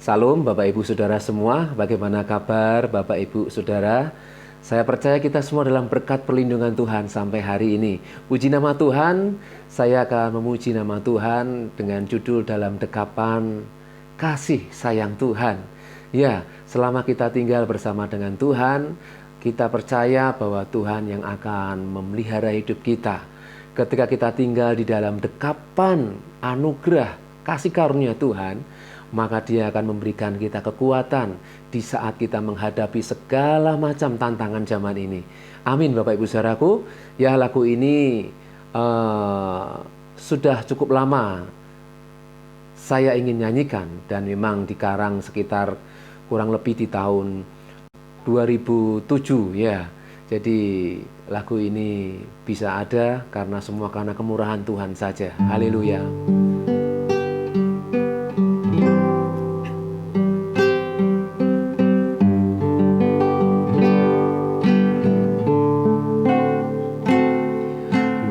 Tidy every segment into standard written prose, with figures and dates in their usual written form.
Salam Bapak Ibu Saudara semua, bagaimana kabar Bapak Ibu Saudara? Saya percaya kita semua dalam berkat perlindungan Tuhan sampai hari ini. Puji nama Tuhan, saya akan memuji nama Tuhan dengan judul dalam dekapan kasih sayang Tuhan. Ya, selama kita tinggal bersama dengan Tuhan, kita percaya bahwa Tuhan yang akan memelihara hidup kita. Ketika kita tinggal di dalam dekapan anugerah kasih karunia Tuhan, maka Dia akan memberikan kita kekuatan di saat kita menghadapi segala macam tantangan zaman ini. Amin Bapak Ibu Saudaraku. Ya, lagu ini sudah cukup lama saya ingin nyanyikan dan memang dikarang sekitar kurang lebih di tahun 2007 ya. Jadi lagu ini bisa ada karena semua karena kemurahan Tuhan saja. Haleluya.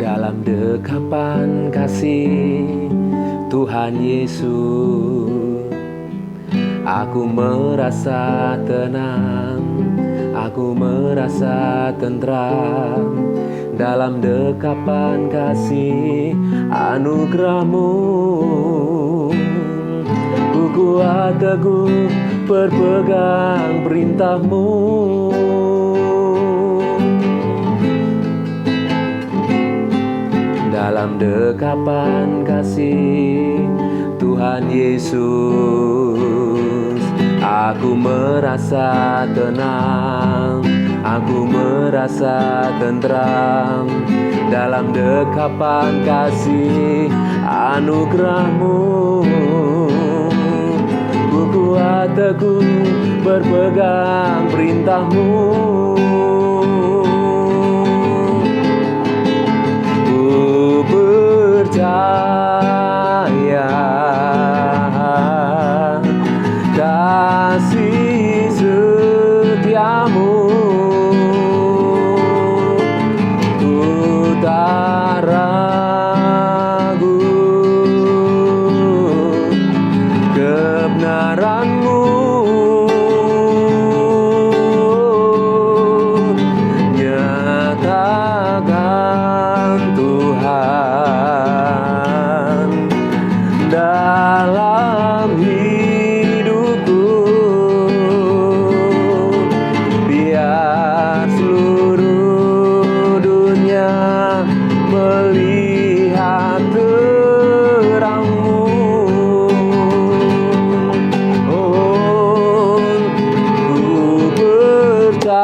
Dalam dekapan kasih Tuhan Yesus, aku merasa tenang, aku merasa tentram. Dalam dekapan kasih anugerah-Mu, ku kuat teguh berpegang perintah-Mu. Dalam dekapan kasih Tuhan Yesus, aku merasa tenang, aku merasa tentram. Dalam dekapan kasih anugerah-Mu, ku kuat teguh berpegang perintah-Mu. Percaya kasih setiamu, ku tak ragu kebenaran-Mu. Nyatakan Tuhan dalam hidupku, biar seluruh dunia melihat terang-Mu. Oh, ku percaya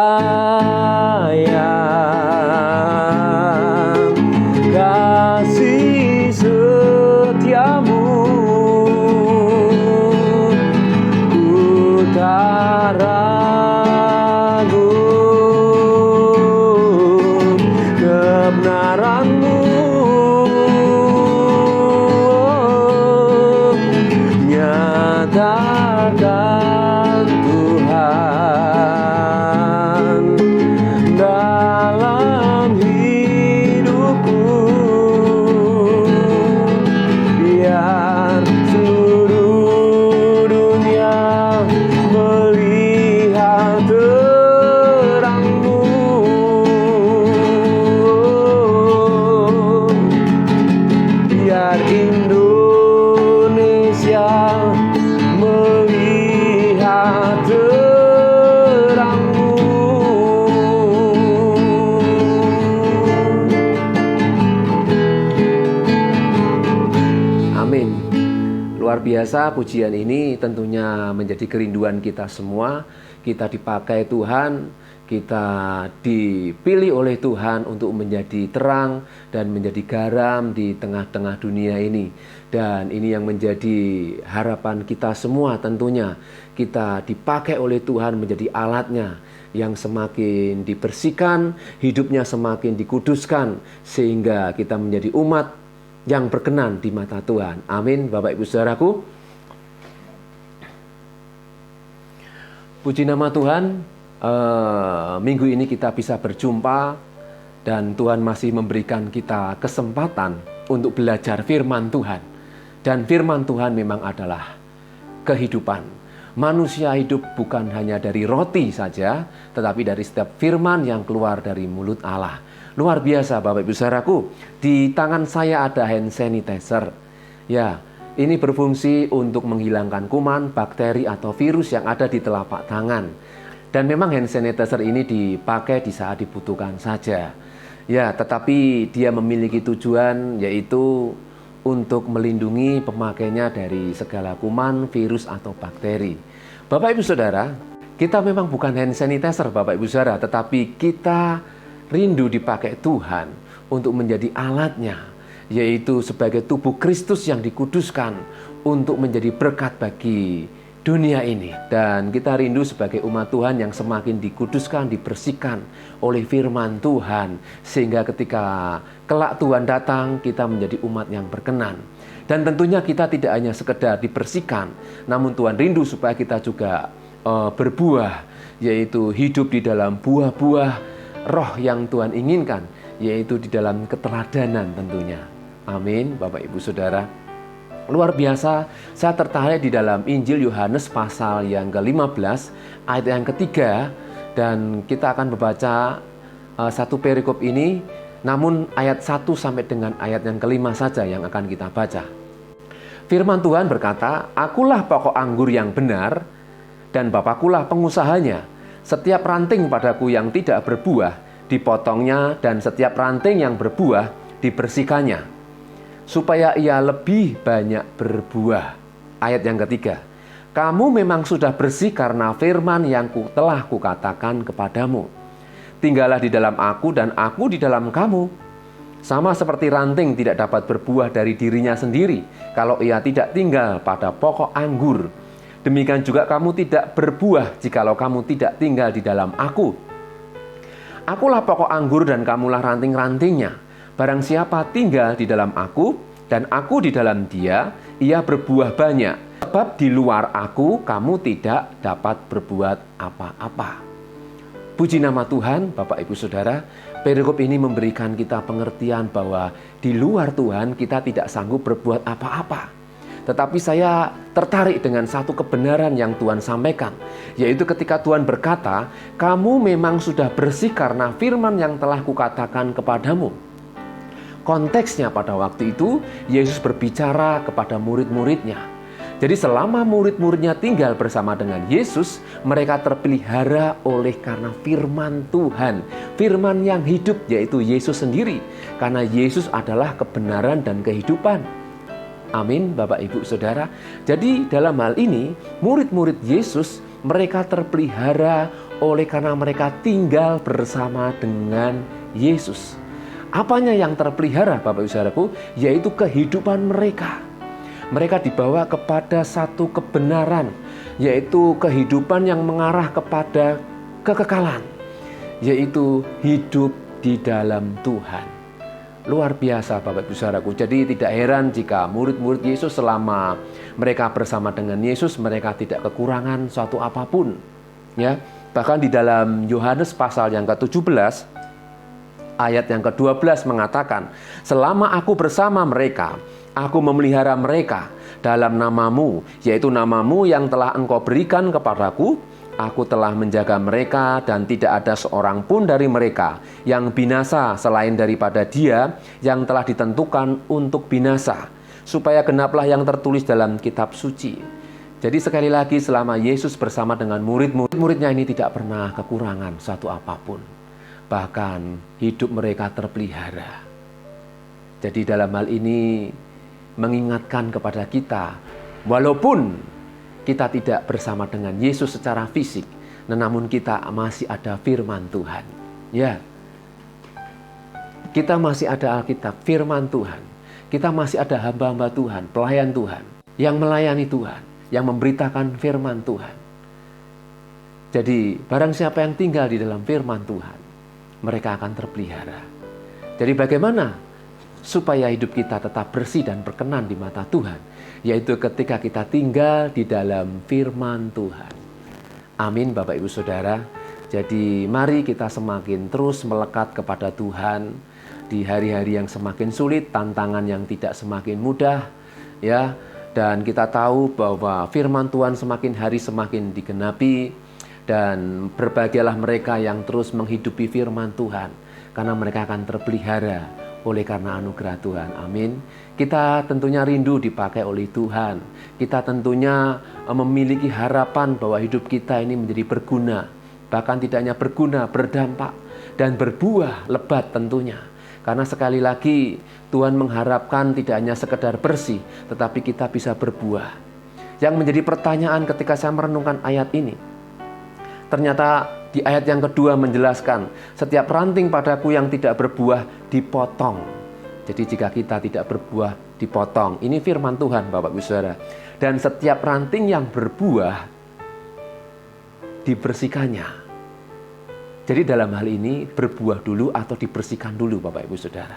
kasih setiamu, ku tak ragu kebenaran-Mu. Nyatakan Tuhan dalam hidupku, biar seluruh dunia melihat terang-Mu. Biar Indonesia melihat terang-Mu. Amin. Luar biasa pujian ini tentunya menjadi kerinduan kita semua. Kita dipakai Tuhan, kita dipilih oleh Tuhan untuk menjadi terang dan menjadi garam di tengah-tengah dunia ini. Dan ini yang menjadi harapan kita semua tentunya. Kita dipakai oleh Tuhan menjadi alatnya yang semakin dibersihkan, hidupnya semakin dikuduskan, sehingga kita menjadi umat yang berkenan di mata Tuhan. Amin Bapak Ibu Saudaraku. Puji nama Tuhan, minggu ini kita bisa berjumpa dan Tuhan masih memberikan kita kesempatan untuk belajar firman Tuhan. Dan firman Tuhan memang adalah kehidupan. manusia hidup bukan hanya dari roti saja, tetapi dari setiap firman yang keluar dari mulut Allah. Luar biasa Bapak Ibu Saudaraku, di tangan saya ada hand sanitizer. Ya, ini berfungsi untuk menghilangkan kuman, bakteri atau virus yang ada di telapak tangan. Dan memang hand sanitizer ini dipakai di saat dibutuhkan saja. Ya, tetapi dia memiliki tujuan yaitu untuk melindungi pemakainya dari segala kuman, virus atau bakteri. Bapak Ibu Saudara, kita memang bukan hand sanitizer Bapak Ibu Saudara, tetapi kita rindu dipakai Tuhan untuk menjadi alatnya, yaitu sebagai tubuh Kristus yang dikuduskan untuk menjadi berkat bagi dunia ini. Dan kita rindu sebagai umat Tuhan yang semakin dikuduskan, dibersihkan oleh firman Tuhan, sehingga ketika kelak Tuhan datang, kita menjadi umat yang berkenan. Dan tentunya kita tidak hanya sekedar dibersihkan, namun Tuhan rindu supaya kita juga berbuah, yaitu hidup di dalam buah-buah roh yang Tuhan inginkan, yaitu di dalam keteladanan tentunya. Amin, Bapak Ibu Saudara. Luar biasa, saya tertarik di dalam Injil Yohanes pasal yang ke-15, ayat yang ketiga, dan kita akan membaca satu perikop ini, namun ayat 1 sampai dengan ayat yang ke-5 saja yang akan kita baca. Firman Tuhan berkata, "Akulah pokok anggur yang benar, dan Bapakulah pengusahanya. Setiap ranting padaku yang tidak berbuah, dipotongnya, dan setiap ranting yang berbuah, dibersihkannya, supaya ia lebih banyak berbuah." Ayat yang ketiga, "Kamu memang sudah bersih karena firman yang telah kukatakan kepadamu. Tinggallah di dalam aku dan aku di dalam kamu. Sama seperti ranting tidak dapat berbuah dari dirinya sendiri kalau ia tidak tinggal pada pokok anggur. Demikian juga kamu tidak berbuah jikalau kamu tidak tinggal di dalam aku. Akulah pokok anggur dan kamulah ranting-rantingnya. Barang siapa tinggal di dalam aku dan aku di dalam dia, ia berbuah banyak. Sebab di luar aku kamu tidak dapat berbuat apa-apa." Puji nama Tuhan, Bapak Ibu Saudara. Perikop ini memberikan kita pengertian bahwa di luar Tuhan kita tidak sanggup berbuat apa-apa. Tetapi saya tertarik dengan satu kebenaran yang Tuhan sampaikan, yaitu ketika Tuhan berkata, "Kamu memang sudah bersih karena firman yang telah kukatakan kepadamu." Konteksnya pada waktu itu, Yesus berbicara kepada murid-muridnya. Jadi selama murid-muridnya tinggal bersama dengan Yesus, mereka terpelihara oleh karena firman Tuhan. Firman yang hidup, yaitu Yesus sendiri. Karena Yesus adalah kebenaran dan kehidupan. Amin, Bapak Ibu Saudara. Jadi dalam hal ini, murid-murid Yesus, mereka terpelihara oleh karena mereka tinggal bersama dengan Yesus. Apanya yang terpelihara, Bapak Ibu Saudaraku? Yaitu kehidupan mereka. Mereka dibawa kepada satu kebenaran, yaitu kehidupan yang mengarah kepada kekekalan, yaitu hidup di dalam Tuhan. Luar biasa Bapak Ibu Saudaraku. Jadi tidak heran jika murid-murid Yesus selama mereka bersama dengan Yesus, mereka tidak kekurangan suatu apapun. Ya, bahkan di dalam Yohanes pasal yang ke-17, ayat yang ke-12 mengatakan, "Selama aku bersama mereka, aku memelihara mereka dalam namamu, yaitu namamu yang telah engkau berikan kepadaku. Aku telah menjaga mereka dan tidak ada seorang pun dari mereka yang binasa selain daripada dia yang telah ditentukan untuk binasa, supaya genaplah yang tertulis dalam kitab suci." Jadi sekali lagi, selama Yesus bersama dengan murid-muridnya ini tidak pernah kekurangan suatu apapun. Bahkan hidup mereka terpelihara. Jadi dalam hal ini mengingatkan kepada kita, walaupun kita tidak bersama dengan Yesus secara fisik, namun kita masih ada firman Tuhan. Ya, kita masih ada Alkitab, firman Tuhan. Kita masih ada hamba-hamba Tuhan, pelayan Tuhan, yang melayani Tuhan, yang memberitakan firman Tuhan. Jadi barang siapa yang tinggal di dalam firman Tuhan, mereka akan terpelihara. Jadi bagaimana supaya hidup kita tetap bersih dan berkenan di mata Tuhan? Yaitu ketika kita tinggal di dalam firman Tuhan. Amin Bapak Ibu Saudara. Jadi mari kita semakin terus melekat kepada Tuhan di hari-hari yang semakin sulit, tantangan yang tidak semakin mudah, ya. Dan kita tahu bahwa firman Tuhan semakin hari semakin digenapi. Dan berbahagialah mereka yang terus menghidupi firman Tuhan, karena mereka akan terpelihara oleh karena anugerah Tuhan. Amin. Kita tentunya rindu dipakai oleh Tuhan. Kita tentunya memiliki harapan bahwa hidup kita ini menjadi berguna. Bahkan tidak hanya berguna, berdampak dan berbuah lebat tentunya. Karena sekali lagi Tuhan mengharapkan tidak hanya sekedar bersih, tetapi kita bisa berbuah. Yang menjadi pertanyaan ketika saya merenungkan ayat ini, ternyata di ayat yang kedua menjelaskan, setiap ranting padaku yang tidak berbuah dipotong. Jadi jika kita tidak berbuah dipotong. Ini firman Tuhan Bapak Ibu Saudara. Dan setiap ranting yang berbuah dibersihkannya. Jadi dalam hal ini berbuah dulu atau dibersihkan dulu Bapak Ibu Saudara.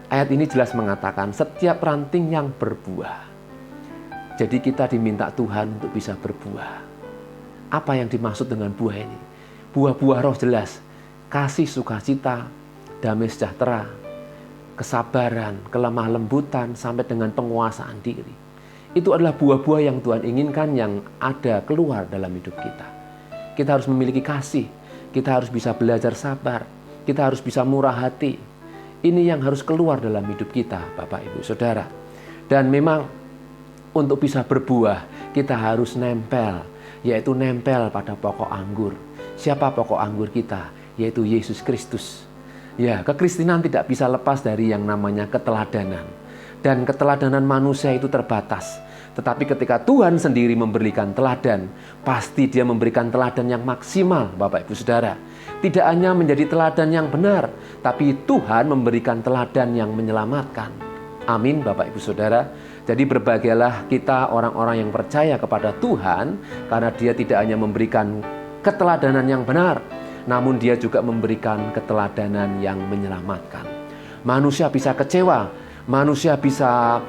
Ayat ini jelas mengatakan setiap ranting yang berbuah. Jadi kita diminta Tuhan untuk bisa berbuah. Apa yang dimaksud dengan buah ini? Buah-buah roh jelas. Kasih, sukacita, damai sejahtera, kesabaran, kelemah lembutan, sampai dengan penguasaan diri. Itu adalah buah-buah yang Tuhan inginkan yang ada keluar dalam hidup kita. Kita harus memiliki kasih. Kita harus bisa belajar sabar. Kita harus bisa murah hati. Ini yang harus keluar dalam hidup kita, Bapak, Ibu, Saudara. Dan memang untuk bisa berbuah, kita harus nempel, yaitu nempel pada pokok anggur. Siapa pokok anggur kita? Yaitu Yesus Kristus. Ya, kekristenan tidak bisa lepas dari yang namanya keteladanan. Dan keteladanan manusia itu terbatas. Tetapi ketika Tuhan sendiri memberikan teladan, pasti Dia memberikan teladan yang maksimal, Bapak Ibu Saudara. Tidak hanya menjadi teladan yang benar, tapi Tuhan memberikan teladan yang menyelamatkan. Amin, Bapak Ibu Saudara. Jadi berbahagialah kita orang-orang yang percaya kepada Tuhan, karena Dia tidak hanya memberikan keteladanan yang benar, namun Dia juga memberikan keteladanan yang menyelamatkan. Manusia bisa kecewa, manusia bisa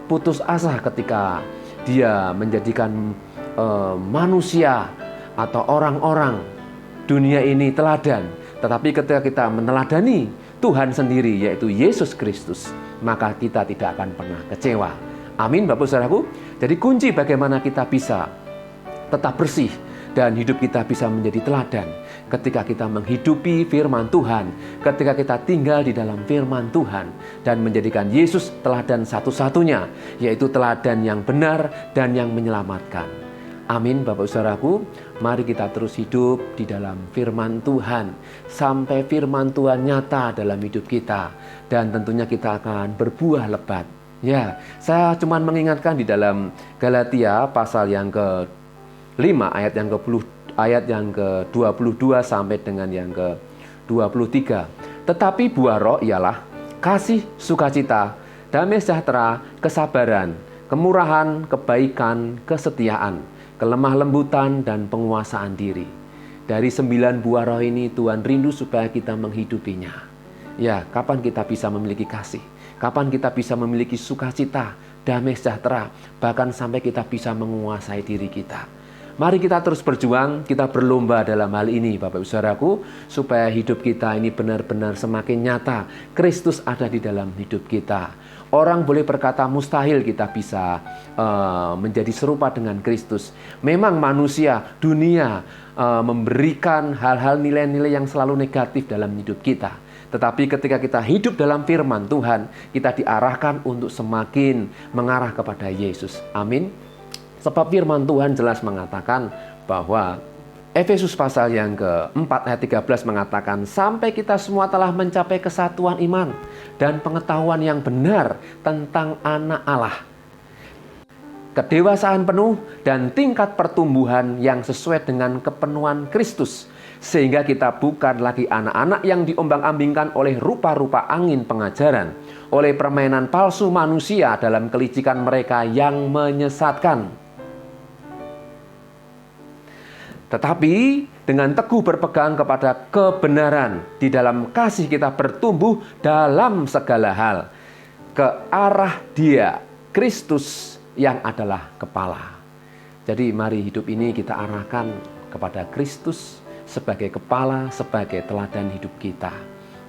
putus asa ketika dia menjadikan manusia atau orang-orang dunia ini teladan. Tetapi ketika kita meneladani Tuhan sendiri, yaitu Yesus Kristus, maka kita tidak akan pernah kecewa. Amin, Bapak Saudaraku. Jadi kunci bagaimana kita bisa tetap bersih dan hidup kita bisa menjadi teladan ketika kita menghidupi firman Tuhan, ketika kita tinggal di dalam firman Tuhan dan menjadikan Yesus teladan satu-satunya, yaitu teladan yang benar dan yang menyelamatkan. Amin, Bapak Saudaraku. Mari kita terus hidup di dalam firman Tuhan sampai firman Tuhan nyata dalam hidup kita, dan tentunya kita akan berbuah lebat. Ya, saya cuma mengingatkan di dalam Galatia pasal yang ke-5 ayat yang ke-22 sampai dengan yang ke-23. Tetapi buah roh ialah kasih, sukacita, damai sejahtera, kesabaran, kemurahan, kebaikan, kesetiaan, kelemah lembutan, dan penguasaan diri. Dari 9 buah roh ini Tuhan rindu supaya kita menghidupinya. Ya, kapan kita bisa memiliki kasih? Kapan kita bisa memiliki sukacita, damai sejahtera, bahkan sampai kita bisa menguasai diri kita. Mari kita terus berjuang, kita berlomba dalam hal ini, Bapak Ibu Saudaraku, supaya hidup kita ini benar-benar semakin nyata. Kristus ada di dalam hidup kita. Orang boleh berkata mustahil kita bisa menjadi serupa dengan Kristus. Memang manusia, dunia memberikan hal-hal nilai-nilai yang selalu negatif dalam hidup kita. Tetapi ketika kita hidup dalam firman Tuhan, kita diarahkan untuk semakin mengarah kepada Yesus. Amin. Sebab firman Tuhan jelas mengatakan bahwa Efesus pasal yang ke-4 ayat 13 mengatakan, sampai kita semua telah mencapai kesatuan iman dan pengetahuan yang benar tentang anak Allah, kedewasaan penuh dan tingkat pertumbuhan yang sesuai dengan kepenuhan Kristus, sehingga kita bukan lagi anak-anak yang diombang-ambingkan oleh rupa-rupa angin pengajaran, oleh permainan palsu manusia dalam kelicikan mereka yang menyesatkan. Tetapi dengan teguh berpegang kepada kebenaran, di dalam kasih kita bertumbuh dalam segala hal ke arah Dia, Kristus yang adalah kepala. Jadi mari hidup ini kita arahkan kepada Kristus sebagai kepala, sebagai teladan hidup kita.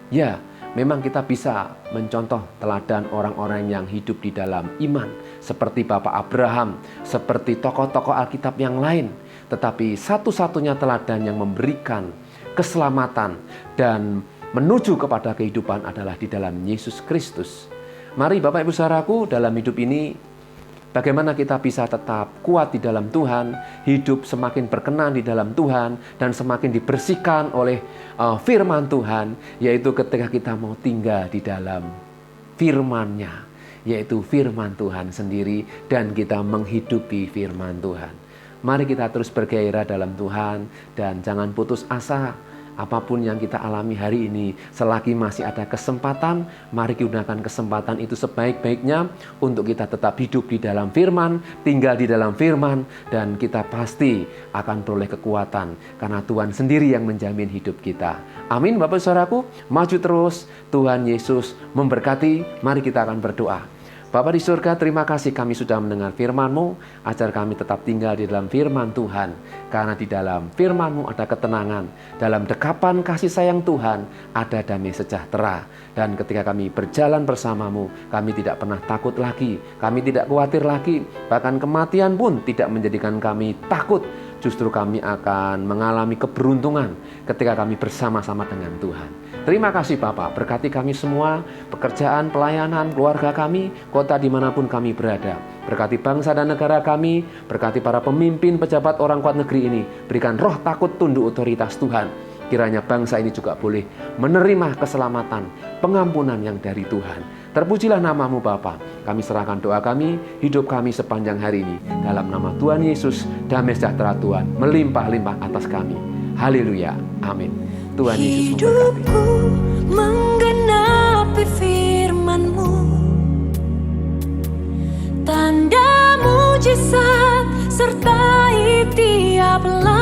Ya, memang kita bisa mencontoh teladan orang-orang yang hidup di dalam iman, seperti Bapak Abraham, seperti tokoh-tokoh Alkitab yang lain. Tetapi satu-satunya teladan yang memberikan keselamatan dan menuju kepada kehidupan adalah di dalam Yesus Kristus. Mari Bapak Ibu Saudaraku, dalam hidup ini bagaimana kita bisa tetap kuat di dalam Tuhan, hidup semakin berkenan di dalam Tuhan, dan semakin dibersihkan oleh firman Tuhan, yaitu ketika kita mau tinggal di dalam firman-Nya, yaitu firman Tuhan sendiri, dan kita menghidupi firman Tuhan. Mari kita terus bergairah dalam Tuhan, dan jangan putus asa. Apapun yang kita alami hari ini, selagi masih ada kesempatan, mari gunakan kesempatan itu sebaik-baiknya untuk kita tetap hidup di dalam firman, tinggal di dalam firman, dan kita pasti akan beroleh kekuatan karena Tuhan sendiri yang menjamin hidup kita. Amin Bapak Saudaraku, maju terus, Tuhan Yesus memberkati. Mari kita akan berdoa. Bapa di surga, terima kasih kami sudah mendengar firman-Mu, ajar kami tetap tinggal di dalam firman Tuhan. Karena di dalam firman-Mu ada ketenangan, dalam dekapan kasih sayang Tuhan ada damai sejahtera. Dan ketika kami berjalan bersama-Mu, kami tidak pernah takut lagi, kami tidak khawatir lagi, bahkan kematian pun tidak menjadikan kami takut. Justru kami akan mengalami keberuntungan ketika kami bersama-sama dengan Tuhan. Terima kasih Bapak, berkati kami semua, pekerjaan, pelayanan, keluarga kami, kota dimanapun kami berada. Berkati bangsa dan negara kami, berkati para pemimpin, pejabat, orang kuat negeri ini. Berikan roh takut tunduk otoritas Tuhan. Kiranya bangsa ini juga boleh menerima keselamatan, pengampunan yang dari Tuhan. Terpujilah nama-Mu Bapa. Kami serahkan doa kami, hidup kami sepanjang hari ini. Dalam nama Tuhan Yesus, damai sejahtera Tuhan melimpah-limpah atas kami. Haleluya. Amin. Tuhan Yesus memberkati. Hidupku menggenapi firman-Mu, tanda mujizat sertai tiap langkah.